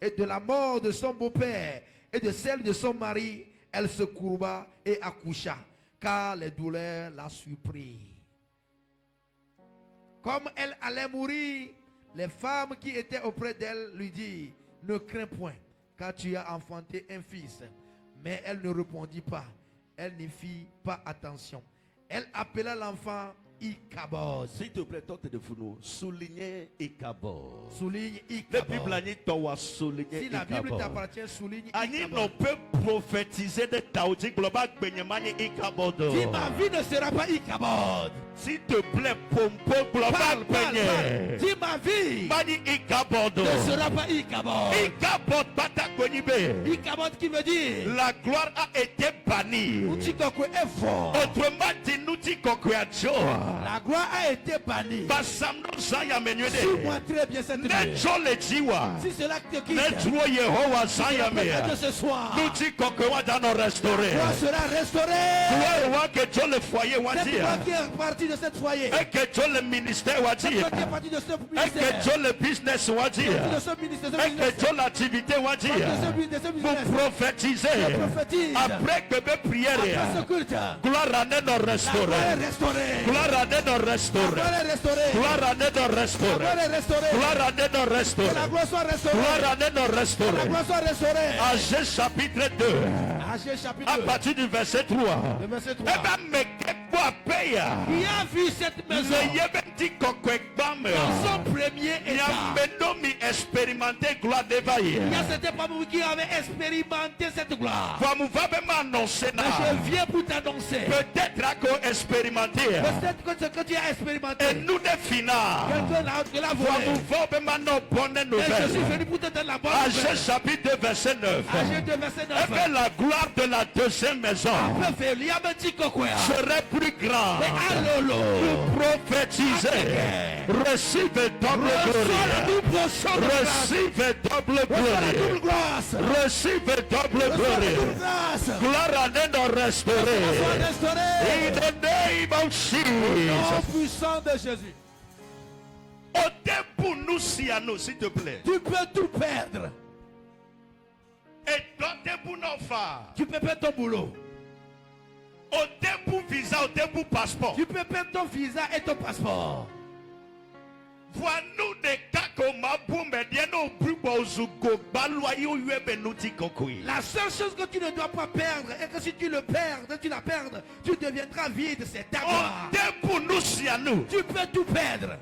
et de la mort de son beau-père et de celle de son mari, elle se courba et accoucha, car les douleurs la surprirent. Comme elle allait mourir, les femmes qui étaient auprès d'elle lui dirent, ne crains point, car tu as enfanté un fils. Mais elle ne répondit pas, elle n'y fit pas attention. Elle appela l'enfant Ichabod. S'il te plaît, tente de founou. Soulignez Ichabod. Souligne La Ichabod. Bible a dit toi souligner Si la Bible Ichabod. t'appartient, souligne Ani Ichabod. non peut prophétiser de Taoudi global Benyamani Ichabod. Dis ma vie ne sera pas Ichabod. S'il te plaît, pompo global Parle. Benye. Dis ma vie Mani Ichabod. ne sera pas Ichabod. Ichabod bata konibe. Ichabod qui veut dire La gloire a été bannie. Utikokwe est fort. Autrement dit, nous dit qu'on La gloire a été bannie. Basamno Zaya menyede. Suis-moi très bien cette nuit. Nejo le jiwa. Si cela te quitte, Netro Yehowa Zaya peut-être me. ce soir, Nous dit qu'on va nous restaurer. la gloire sera restaurée. Gloire que Dieu le foyer C'est wadi. toi qui es parti de cette foyer. Et que Dieu le ministère wadi. C'est toi qui es parti de ce Et que ministère. Dieu le business wadi. De ce ministère, de ce Et que business. Dieu l'activité wadi. De ce Vous business. prophétisez. Je prophétise. Après que mes prières. Après ce culte, Gloire à nous la gloire est restaurer. restaurée. Gloire à nous La restaurer. gloire est restaurée. Gloire à nous La gloire restaurer. est restaurée. Gloire à nous Que restaurer. la gloire soit restaurée. Gloire à nous La restaurer. gloire soit restaurée. Agé chapitre 2. Agé chapitre À 2. partir du verset 3. Le verset 3. Eh ben, mais qu'est-ce qu'on paye? Qui a vu cette maison Mais y dit qu'on dans son premier il y a état? maintenant expérimenté gloire d'éveil. Il y a certains parmi vous qui avaient expérimenté cette gloire. Vous va même annoncer Mais je viens pour t'annoncer. peut-être qu'on expérimenté. Peut-être que ce que tu as expérimenté, Et nous des finales. quelqu'un l'a Vous volé. va même annoncer bonne Et je nouvelle. suis venu pour te donner la bonne Agé nouvelle. chapitre 2 verset 9. Agé 2 verset 9. Et que la gloire de la deuxième maison Après, il y a un petit coquin. serait plus grand. Mais allô, Pour prophétiser. Recevez double gloire. Recevez double double gloire. grâce. Recevez double Double gloire. grâce. Gloire à nous Sois restaurer. In restauré. the name of Nom Jesus. puissant de Jésus. Au début, nous si à nous, s'il te plaît. Tu peux tout perdre. Et dans début, nos femmes. Tu peux perdre ton boulot. Au début, visa, au début, passeport. Tu peux perdre ton visa et ton passeport. Vois-nous des cas comme La seule chose que tu ne dois pas perdre est que si tu le perds, tu la perds, tu deviendras vide. C'est ta gloire. Au début, nous si à nous. Tu peux tout perdre.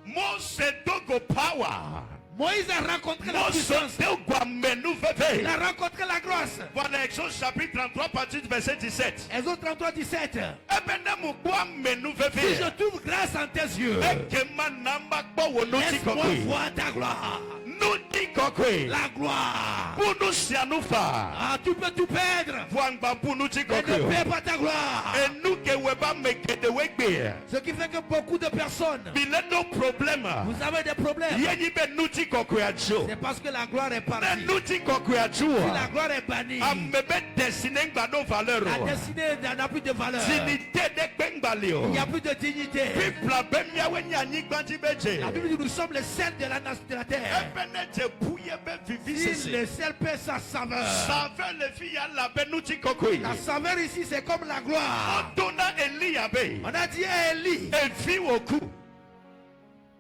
Mose dogo power. Moïse a rencontré la Mose puissance. dogo menu Il veve. a rencontré la grâce. Voilà Exode chapitre 33 partir du verset 17. Exode 33, 17. Ebenemu kwa menu Si je veve. trouve grâce en tes yeux, Ekema namba kwa wonuti laisse-moi kokwe. voir ta gloire. Nous dit kokwe. La gloire. Pour nous si à nous fa. Ah, tu peux tout perdre. Wangba pour nous dit Et ne kokwe. perds pas ta gloire. Et nous que weba meke de wegbe. Ce qui fait que beaucoup de personnes, Bile no problème. vous avez des problèmes. Yenyi be nous dit kokwe ajo. C'est parce que la gloire est partie. Mais nous dit kokwe ajo. Si la gloire est bannie, Amebe destiné ngba valeur. la destinée n'a plus de valeur. Dignité de bengalio. Il n'y a plus de dignité. People bemia wenya nyigbanji beje. La Bible dit nous sommes les sels de la nation de la terre. Ebenete bouye be vivi Si sese. le sel perd sa saveur, Saveur les filles à la benuti kokwe. la saveur ici c'est comme la gloire. Donna Elia be. On a dit à Élie, Et vie au cou.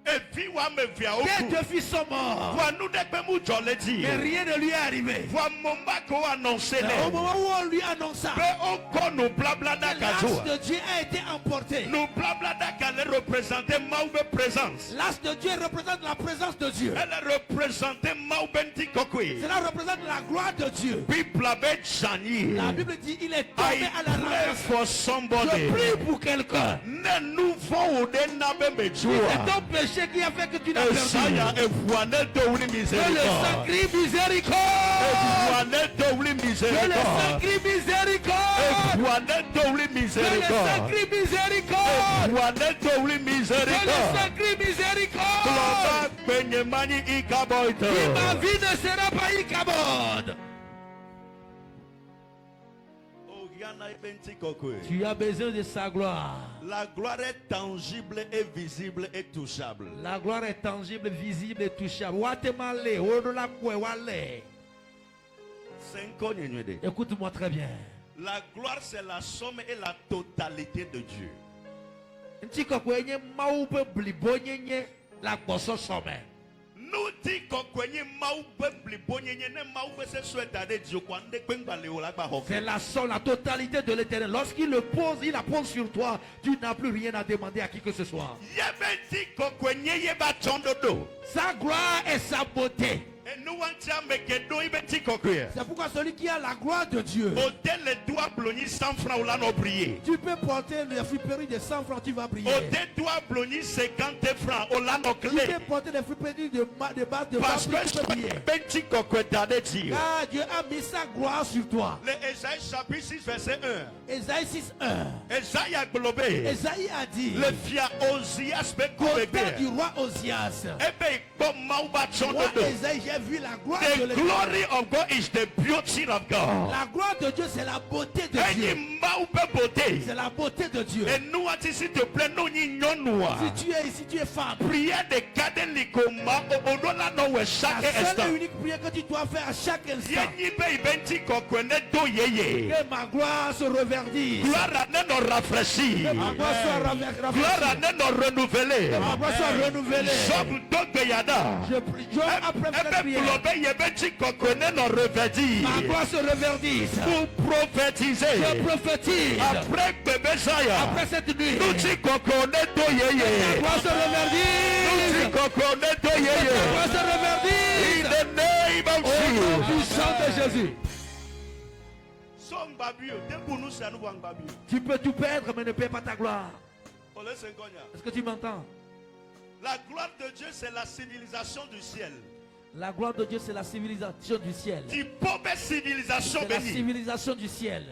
Et vie wa me via au tes cou. deux fils sont morts, Vois nous de bemu jole di. mais rien ne lui est arrivé. Vois mon bako annoncer Au les. moment où on lui annonça, Pe oko nous blabla da l'âge kajo. de Dieu a été emporté. Nous blabla da kale représenter maube présence. L'âge de Dieu représente la présence de Dieu. Elle représenter maube nti kokwe. Cela représente la gloire de Dieu. People be jani. La Bible dit il est tombé à la I pray renverse. for Je somebody. prie pour quelqu'un. Ne nous vont de nabe me C'est joie. ton péché qui a fait que tu n'as Esaya perdu. efuane do wuli Que le miséricorde. sang crie miséricorde. Efuane do wuli Que le sang miséricorde. crie miséricorde. Efuane do wuli Que le sang miséricorde. crie miséricorde. Efuane do wuli Que le miséricorde. sang crie miséricorde. Kloba benyemani ikaboito. Et ma vie ne sera pas Ichabod. Oh, rien Tu as besoin de sa gloire. La gloire est tangible et visible et touchable. La gloire est tangible, visible et touchable. Watemale, odola kwe wale. Écoute-moi très bien. La gloire, c'est la somme et la totalité de Dieu. Ntiko kwenye maupe blibonyenye la bosso somme. Nous dit qu'on C'est la somme, la totalité de l'éternel. Lorsqu'il le pose, il la pose sur toi. Tu n'as plus rien à demander à qui que ce soit. Sa gloire et sa beauté. C'est pourquoi celui qui a la gloire de Dieu, tu peux porter les friperies de 100 francs, tu vas briller. Tu peux porter les friperies de base de parce que tu peux briller. Car Dieu a mis sa gloire sur toi. Ésaïe chapitre 6 verset 1. Ésaïe 6, 1. Ésaïe a globé. Ésaïe a dit, le fia Osias au père du roi Osias. Moi, Ésaïe, j'ai vu la gloire the de l'éternel. glory of God is the beauty of God. La gloire de Dieu, c'est la beauté de Dieu. C'est la beauté de Dieu. Et nous, s'il te plaît, nous Si tu es ici, tu es femme. prière de garder l'icoma au delà de chaque La instant. seule et unique prière que tu dois faire à chaque instant. Que Que ma gloire se reverdisse. gloire à nous rafraîchir. Que ma gloire soit rafraîchie. Gloire à nous renouveler. Que ma gloire soit renouvelée. Job Dogeyada. Je prie, Job après cette prière. Ma gloire se reverdisse. Pour prophétiser. Je prophétise. Après bébé Zaya. Après cette nuit. Nous t'y connaît Ma doyeye. gloire se reverdisse. Nous t'y connaît Ma doyeye. gloire se In reverdisse. the name of Au nom Jesus. puissant de Jésus. Tu peux tout perdre, mais ne perds pas ta gloire. Est-ce que tu m'entends? La gloire de Dieu, c'est la civilisation du ciel. La gloire de Dieu, c'est la civilisation du ciel. Die pauvre civilisation C'est la bénie. civilisation du ciel.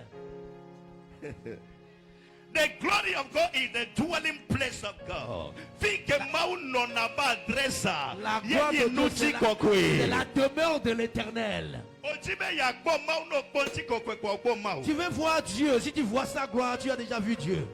The glory of God is the dwelling place of God. Fike mau nona ba adressa. La gloire de Yeye Dieu, nuti c'est kokwe. la demeure de l'éternel. Ojibe ya gbo mau no ponti kokwe kwa gbo mau. Tu veux voir Dieu. Si tu vois sa gloire, tu as déjà vu Dieu.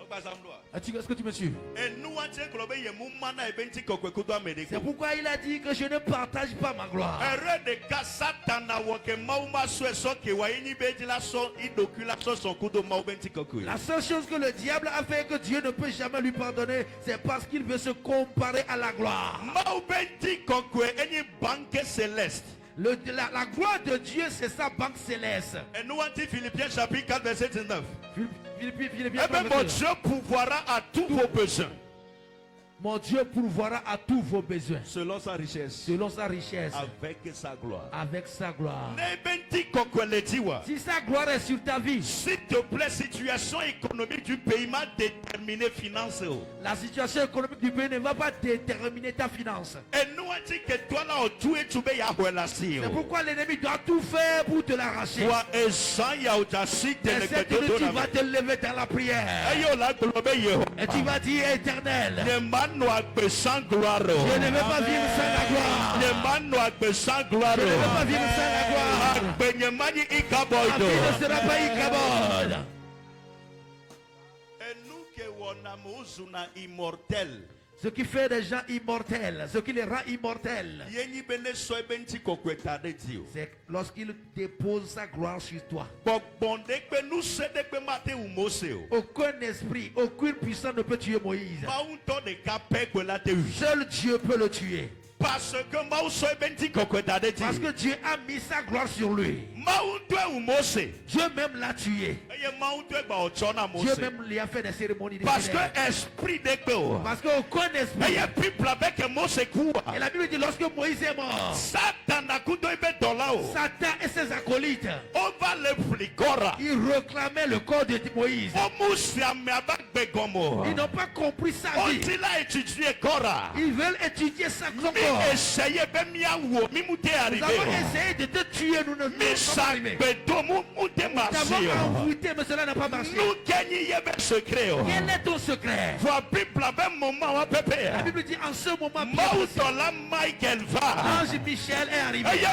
Okazamdoa. Est-ce que tu me suis? Et nous ante globe ye mu mana ebenti kokwe kudo ameriko. C'est pourquoi il a dit que je ne partage pas ma gloire. Ere de ka satana woke mau ma so eso ke wa yini beji la so idokula so son kudo mau benti kokwe. La seule chose que le diable a fait que Dieu ne peut jamais lui pardonner, c'est parce qu'il veut se comparer à la gloire. Mau benti kokwe eni banque céleste. La gloire de Dieu, c'est sa banque céleste. Et nous anti Philippiens chapitre 4 verset 19. Philippiens, Eh bien, mon Dieu pourvoira à tous vos besoins. Mon Dieu pourvoira à tous vos besoins. Selon sa richesse. Selon sa richesse. Avec sa gloire. Avec sa gloire. Si Si sa gloire est sur ta vie, s'il te plaît, situation économique du pays m'a déterminé finance. la situation économique du pays ne va pas déterminer ta finance. Et nous on dit que toi là, tu es tombé à relation. C'est pourquoi l'ennemi doit tout faire pour te l'arracher. Toi, et ça, il y a aussi Et cette nuit, tu vas te lever dans la prière. Et tu vas dire éternel, Je ne veux pas vivre sans la gloire. Je ne veux pas vivre sans la gloire. Ma vie ne sera pas Ichabod. Et nous que on a immortel. Ce qui fait des gens immortels, ce qui les rend immortels, c'est lorsqu'il dépose sa gloire sur toi. Aucun esprit, aucune puissance ne peut tuer Moïse. Seul Dieu peut le tuer. Parce que Dieu a mis sa gloire sur lui. Dieu même l'a tué. Dieu même lui a fait des cérémonies de parce que funérailles. esprit de Parce qu'aucun esprit. Et la Bible dit lorsque Moïse est mort, Satan et ses acolytes, ils réclamaient le corps de Moïse. Ils n'ont pas compris sa vie. Ils veulent étudier sa corps. Nous avons essayé de te tuer, nous ne sommes pas arrivés. Nous avons envoûté, mais cela n'a pas marché. Quel est ton secret? La Bible dit en ce moment, l'ange Michel est arrivé. Et il les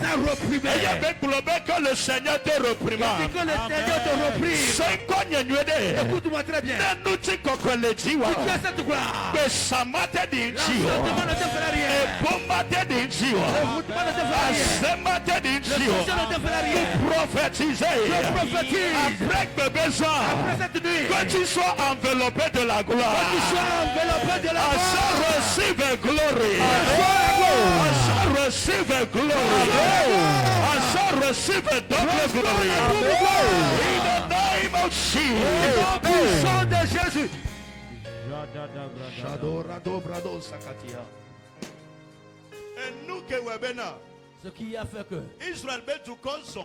a reprimés. Que le Seigneur te Je dis reprimande. que le Seigneur te reprime. C'est quoi Nyenyuede? Écoute-moi très bien. Ne nous dit qu'on connaît Tu as cette gloire. que ça m'a te dit L'enfantement ne te fera rien. et pour ma te dit Le voûtement ne te fera rien. c'est ma te dit Le sorcier ne te fera rien. prophétiser Je prophétise. après que besoin Après cette nuit, que tu sois enveloppé de la gloire. que tu sois enveloppé de la I gloire. shall receive glory. I shall receive glory. I shall receive double glory. In the name of Au Jesus. puissant de Jésus. Shadorado brado sakatia. Et nous que webena Ce qui a fait que Israël be du konson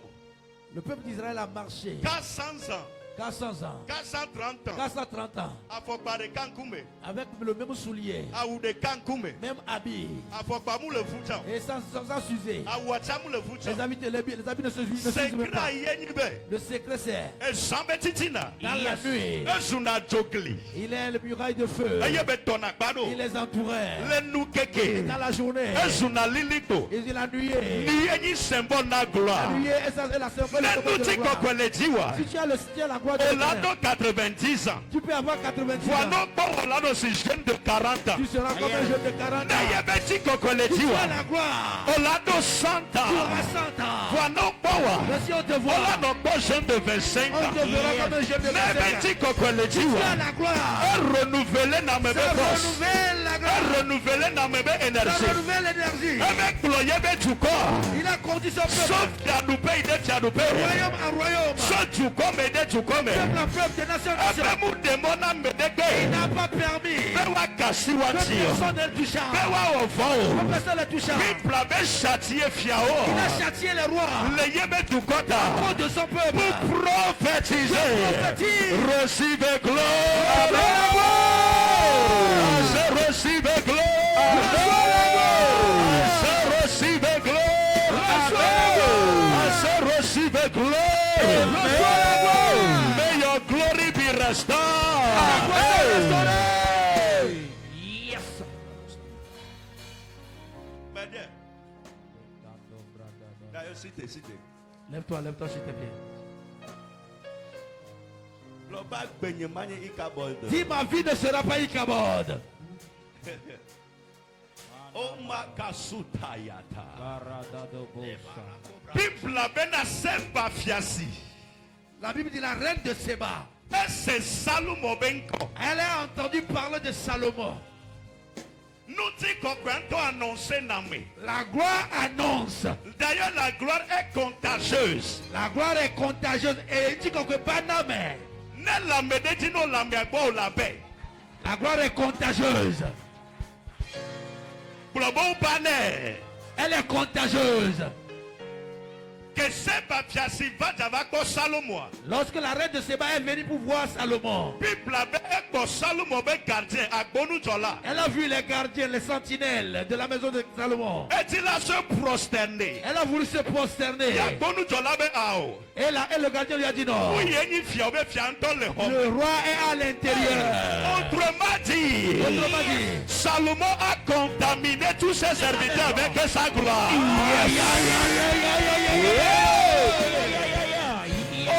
le peuple d'Israël a marché 400 ans, 400 ans, 430 ans. 430 ans Afokpa de kankume, avec le même soulier, aou de kankume, même habit afokpa mou le futan, et sans s'user. awacha mou le futan. Les habits ne se suivent C'est même pas. gra yenibe. Le secret c'est Et sambe titina. dans la nuit, Et zuna jogli. il est le muraille de feu. Et yebe tonakbado. Il les entourait. Le nou keke. Dans la journée, Et zuna liliko. il a nué. Ni yeni sembo na La gloire. nuée et la symbole Le nou de la tiko gloire. kwele diwa. Si tu as la gloire de Dieu, Olado 90 ans. tu peux avoir 90 ans. Voilà bon olado si jeune de 40 ans. Tu seras comme un jeune de 40 Na ans. yebe tiko kwele Tu as diwa. la gloire. Olado 100 Tu ans. auras 100 ans. Voilà bon. Mais si on te voit, Olado bon jeune de 25 on ans. te verra comme un jeune de 25 Na yebe ans. tiko kwele Tu as diwa. la gloire. Et renouveler na mebe Ça force. renouvelle la Et gloire. renouveler na mebe Ça énergie. renouvelle l'énergie. Avec ployé du corps. Il a conduit son Sauf peuple Tiadoupe, il est Tiadoupe. royaume en royaume. Sauf du comme et du comme. Peuple en peuple, de nation en nation. Avec mon démon à me Il déguer. n'a pas permis Bewa kasi que wati. personne ne le toucha. Bewa ovo. Que personne ne le toucha. People be châtié Il fiao. a châtié les rois Le yebe du à kota. cause de son peuple. Pour prophétiser. Prophétise. Recevez gloire. Je recevez gloire. Je recevez gloire. Je recevez gloire. May your glory be restored. Yes. Lève-toi, lève-toi, s'il te plaît. Dis, ma vie ne sera pas Ichabod. La Bible dit la reine de Séba. C'est Salomon Benko. Elle a entendu parler de Salomon. Nous disons qu'on a annoncé Namé. La gloire annonce. D'ailleurs, la gloire est contagieuse. La gloire est contagieuse. Et il dit qu'on ne peut pas nommer. La gloire est contagieuse. Elle est contagieuse. Lorsque la reine de Séba est venue pour voir Salomon, elle a vu les gardiens, les sentinelles de la maison de Salomon. Elle a voulu se prosterner. Et le gardien lui a dit non. Le roi est à l'intérieur. Autrement dit, Salomon a contaminé tous ses serviteurs avec sa gloire.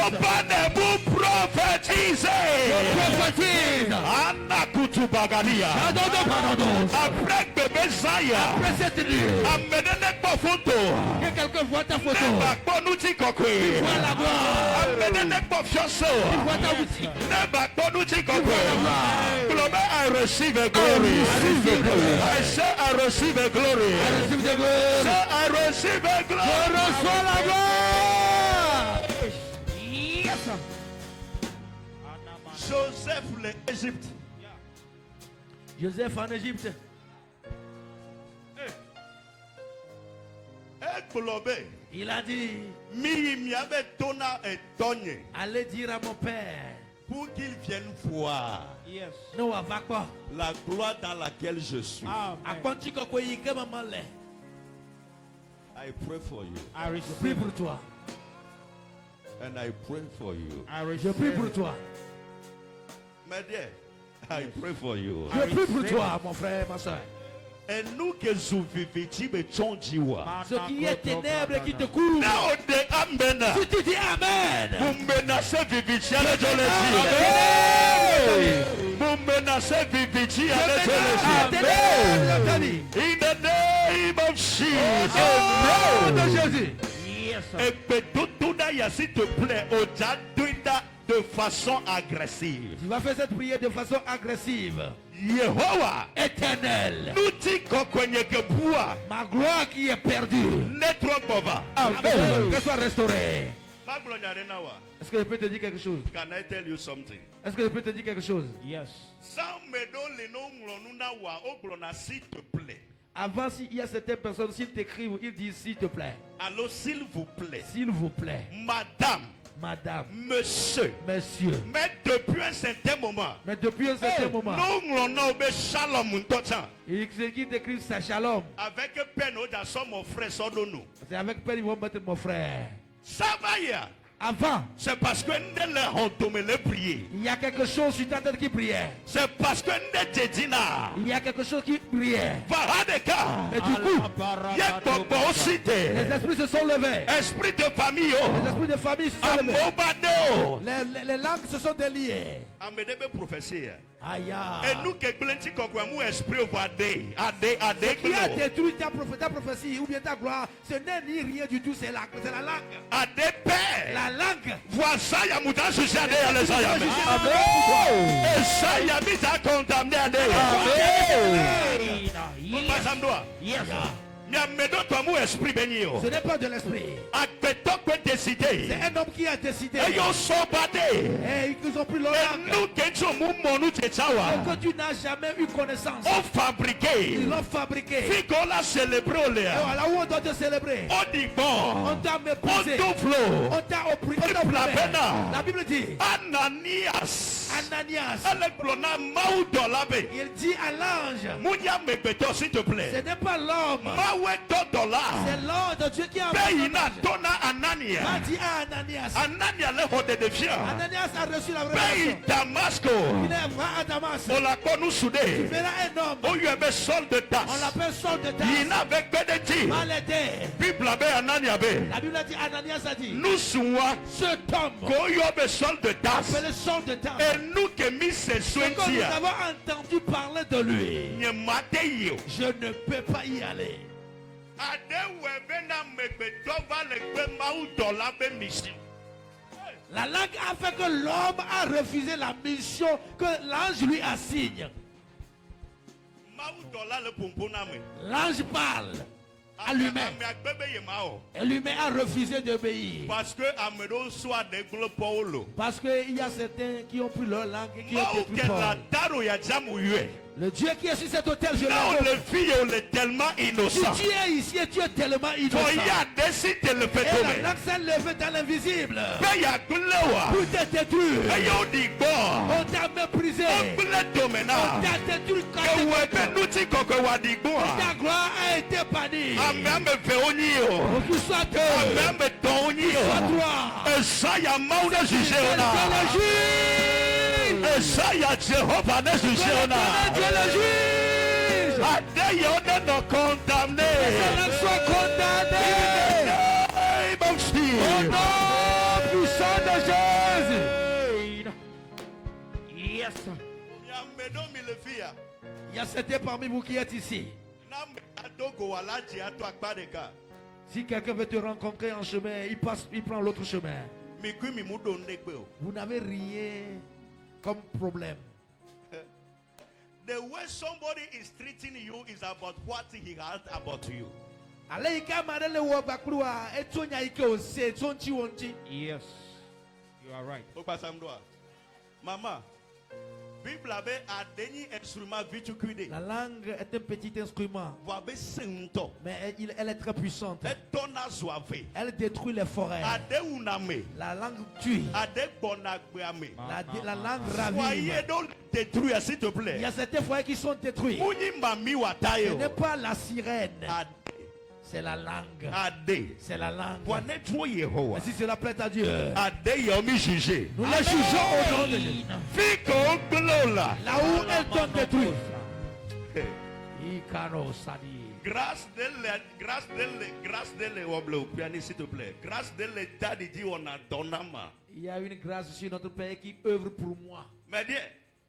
Obanez-vous prophétiser. Anna Koutoubaгаlia. Après bébé Zaya. Après cette nuit, Amenez pas photo. que quelqu'un voit ta photo. Vois la gloire. Amenez pas fiancé. Vois ta boutique. I receive a glory. I say I receive a glory. Receive the glory. Say I receive a glory. Je reçois la gloire. Yes. Joseph l'Égypte. Joseph en Égypte. Il a dit, allez dire à mon père pour qu'il vienne voir non, va quoi? la gloire dans laquelle je suis. À quoi tu crois qu'il y a maman là? I pray for you. Je prie pour toi. And I pray for you. Je prie pour toi. My dear, I pray for you. Je prie pour toi, mon frère, ma soeur. Et nous que zouviviti be chonjiwa. Ce qui est ténèbres qui te couvre. Now de amen. Si tu dis Amen. Vous menacez viviti à Amen. Vous menacez viviti à Amen. In the name of Jesus. Au nom de Jésus. Et Pédoutoudaya, s'il te plaît, Ojadouida de façon agressive. Tu vas faire cette prière de façon agressive. Yehowa, Éternel. nous dit qu'on connaît que bois, Ma gloire qui est perdue. netro bova. Amen. Que soit restaurée. Maglonarenawa, Est-ce que je peux te dire quelque chose? can I tell you something? Est-ce que je peux te dire quelque chose? Yes. Sans me donner le nom, s'il te plaît. Avant, s'il y a certaines personnes, s'ils t'écrivent, ils disent s'il te plaît. Alors, s'il vous plaît, S'il vous plaît. madame, Madame. monsieur, Monsieur. mais depuis un certain moment, Mais depuis un certain moment, nous avons shalom ce qui t'écrivent, c'est shalom. avec peine, mon frère, nous. C'est avec peine ils vont mettre mon frère. Ça va y a. Avant, C'est parce que nous avons prié. il y a quelque chose sur ta tête qui priait. C'est parce que nous avons Il y a quelque chose qui priait. Et du coup, les esprits se sont levés. Esprit de famille, Les esprits de famille se sont levés. Amobado. Les langues se sont déliées. Amedebe prophétie. Aïe. Et nous qui plenty kokwamu esprit ovade. Ade Qui a glo. détruit ta prophétie ou bien ta gloire, ce n'est ni rien du tout, c'est la langue. Ade pe. La langue. Voici ya muta susade ya les ayame. Amen. Et ça ya mita condamné ade. Masamdoa. Yes. Miamedo tomu esprit benio. Ce n'est pas de l'esprit. Akpeto kwe C'est décidé. un homme qui a décidé. Et yo sobade. Et ils nous ont pris leur Et langue. nous kencho mumonu tchawa. Que tu n'as jamais eu connaissance. On fabriqué. Ils l'ont fabriqué. Et Fico la célébrer olea. voilà où on doit te célébrer. On dit bon. On t'a On méprisé. douflo. On t'a opprimé. La Bible dit, Ananias. Ananias, Elle glona maou dolabe. il dit à l'ange, Mounia me beto s'il te ce plaît. n'est pas l'homme, Maoué do dollar. c'est l'ange de Dieu qui a Payina dona a Anania. dit à Ananias. Anania le hode de fian. Ananias a reçu la Paye révélation. Damasco. Il est va à Damas. On la connu soudé. Il verra un homme. On lui avait sol de On tasse. l'appelle Saul de Il Tarse. n'avait que des tirs. Mal aidé. Bible abe Anania be. La Bible a dit, Ananias a dit, Nous souvent. cet homme, Qu'on y avait sol de tasse. appelé Saul de Tarse. Et nous qui mis ces soins Quand nous avons entendu parler de lui, Nye mate yo. je ne peux pas y aller. La langue a fait que l'homme a refusé la mission que l'ange lui assigne. L'ange parle à l'humain. Et l'humain a refusé d'obéir. Parce que Amedo soit des globes Parce qu'il y a certains qui ont pris leur langue et qui ont détruit Paul. Le Dieu qui est sur cet hôtel, je Non, l'aime. le fille est tellement Si innocent. tu es ici et tu es tellement innocent. Faut y a décidé le fait Et la tomber. langue s'est levée dans l'invisible. Paye à Goulewa. Pour te détruire. Et on dit bon. On t'a méprisé. On voulait dominer. On t'a détruit Et ouais, mais nous dit qu'on va dire bon. Ta gloire a été bannie. Amen, me fait on y est. Pour qu'il soit Dieu. Amen, me ton y Soit est. toi. Et ça, y a mal de juger. Dieu le juge. Et ça, y a Jéhovah de juger. Dieu le juge. Adé, y a de condamné. Que cela soit condamné. Au nom puissant de Jésus. Yes. Il y a certains parmi vous qui êtes ici. Si quelqu'un veut te rencontrer en chemin, il prend l'autre chemin. Vous n'avez rien comme problème. The way somebody is treating you is about what he has about you. Yes. You are right. Mama, Bible avait un dernier instrument vite cuidé. La langue est un petit instrument, mais elle est très puissante. Elle détruit les forêts. La langue tue. La langue ravive. Soyez donc détruits, s'il te Il y plaît. a certains foyers qui sont détruits. Ce n'est pas la sirène, c'est la langue. C'est la langue. Et si cela plaît à Dieu, nous les jugeons au nom de Jésus. Là où elles t'ont détruit, Ikano Sadi. Grâce de l'Oble au piano, s'il te plaît. Grâce de l'État de Dieu, on a donné. Il y a une grâce sur notre Père qui œuvre pour moi. Mais dis,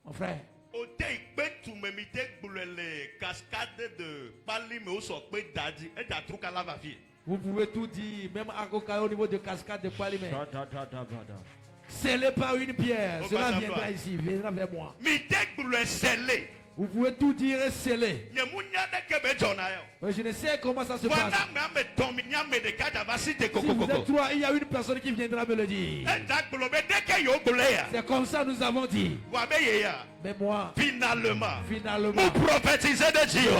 Mon frère, au take tu me mitais pour les cascades de Pali, mais aussi pour Dadi, et t'as trouvé la vie. vous pouvez tout dire, même à Koka au niveau de cascade de Palimé. Da-da-da-da-da. Scellé par une pierre, Au cela bas, viendra bas. ici, viendra vers moi. Mitais pour le sceller. Vous pouvez tout dire et sceller. Il y a mon yada que me donne. Mais je ne sais comment ça se Voilà, passe. mais tomigna me de kada va citer Si coco vous êtes coco. trois, il y a une personne qui viendra me le dire. Et t'as globé dès que yo glaya. C'est comme ça nous avons dit. Wabeya. Mais moi, Finalement. finalement, Nous prophétisons de Dieu.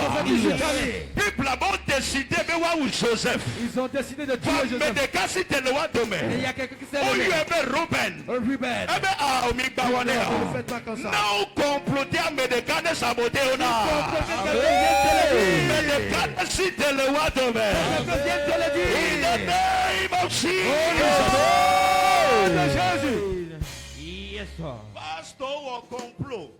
People ont décidé de voir Joseph. ils ont décidé de tuer Mais Joseph. de casser le roi Et il y demain. a quelqu'un qui s'est Oh, il y levé. avait Ruben. Ruben. Eh bien, ah, on m'y Non, vous ne faites pas comme ça. non, comploter à Médecane saboter on a. Quelqu'un Médecane cite le roi demain. vient de le In the dire. name of Jesus. Yes, sir. Pasteur au complot.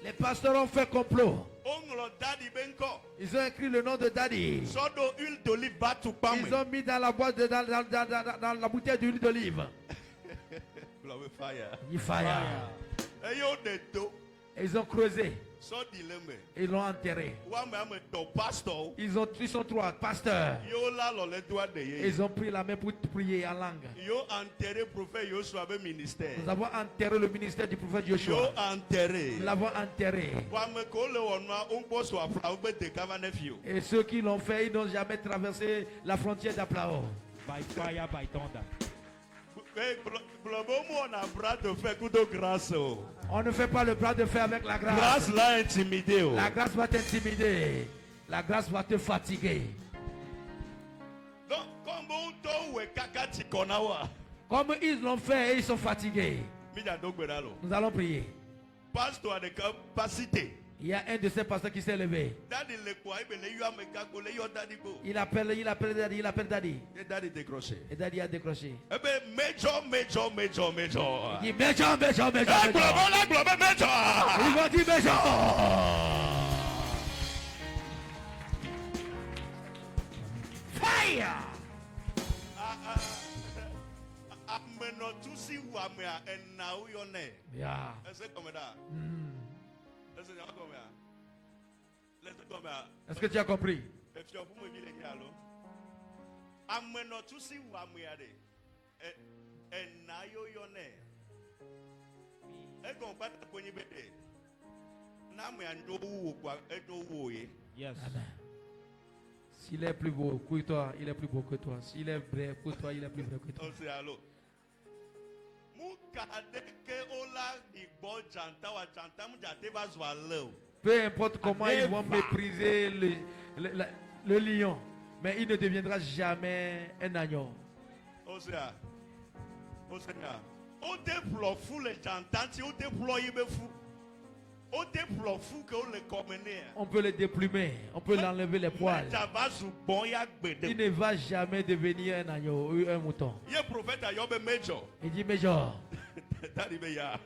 Les pasteurs ont fait complot. On l'a dit benko. Ils ont écrit le nom de Daddy. Sodo huile d'olive batu pame. Ils ont mis dans la boîte dans la bouteille d'huile d'olive. Blow fire. Il fire. Et yo de do. Ils ont creusé. So dilemme. Ils l'ont enterré. Wa me am do pasteur. Ils sont trois pasteurs. Yo la lo le doigt de ye. Ils ont pris la main pour prier en langue. Yo enterré prophète yo soit ministère. Nous avons enterré le ministère du prophète Yo Joshua. enterré. Nous l'avons enterré. Wa me ko le wonwa on po so afra o be de kavane fio. Et ceux qui l'ont fait, ils n'ont jamais traversé la frontière d'Aplao. By fire, by thunder. Eh blobo mo na bras de fer kudo grâce. On ne fait pas le bras de fer avec la grâce. Grâce là intimidé. La grâce va t'intimider. La grâce va te fatiguer. Donc comme on to we kaka ti konawa. Comme ils l'ont fait et ils sont fatigués. Mi da dogbera lo. Nous allons prier. Pasteur a des capacités. Il y a un de ces pasteurs qui s'est levé. Daddy le quoi il le yo ameka ko le yo daddy ko. Il appelle Daddy. Et daddy décroché. Et Daddy a décroché. Eh ben major. Il dit Major. Eh globe major. Il va dire Major. Fire. Ameno tusi wa me a na u yo ne. Yeah. Est-ce comme ça? Est-ce que comme ça? Laisse comme ça. Est-ce que tu as compris? Et puis pour me dire allo. Ameno tusi wa me a de. Na yo ne. E kon pa ta ponyi bede. Na me ando wo kwa e do wo ye. Yes. Amen. S'il est plus beau que toi, il est plus beau que toi. S'il est vrai que toi, il est plus vrai que toi. On sait allo. Mu kade ke ola igbo janta wa janta mu jate ba zwa le. Peu importe comment ils vont mépriser le lion, mais il ne deviendra jamais un agneau. On sait. On déploie fou les jantants, on déploie ybe fou. On déploie fou que on le commener. On peut le déplumer, on peut l'enlever les poils. Il ne va jamais devenir un agneau ou un mouton. Il prophète a yobe major. Il dit Major. Tadi be ya.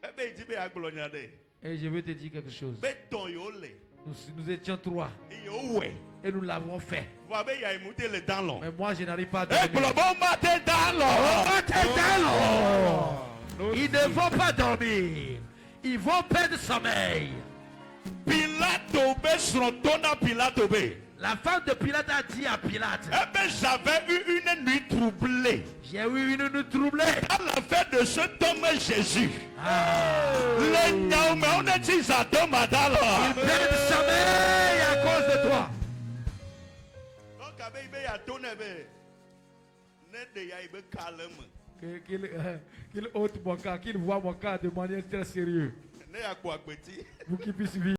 Ebe dit be aglonyade. Et je veux te dire quelque chose. Beton yo le. Nous étions trois Yo we. et nous l'avons fait. Wa be ya imuté le dans l'eau. Mais moi, je n'arrive pas à Eh dormir. globo matin dans l'eau. Ils ne vont pas dormir. Ils vont perdre sommeil. Pilate be srontona Pilate be. La femme de Pilate a dit à Pilate, Eh ben j'avais eu une nuit troublée. j'ai eu une nuit troublée. À la fête de cet homme Jésus. Les nyaume, on est dit à deux madales. Ils perdent sommeil à cause de toi. Donc avec il y a ton ebe. Ne de ya ibe calme. Qu'il ôte mon cas, qu'il voit mon cas de manière très sérieuse. Ne ya kwa petit. Pour qu'il puisse vivre.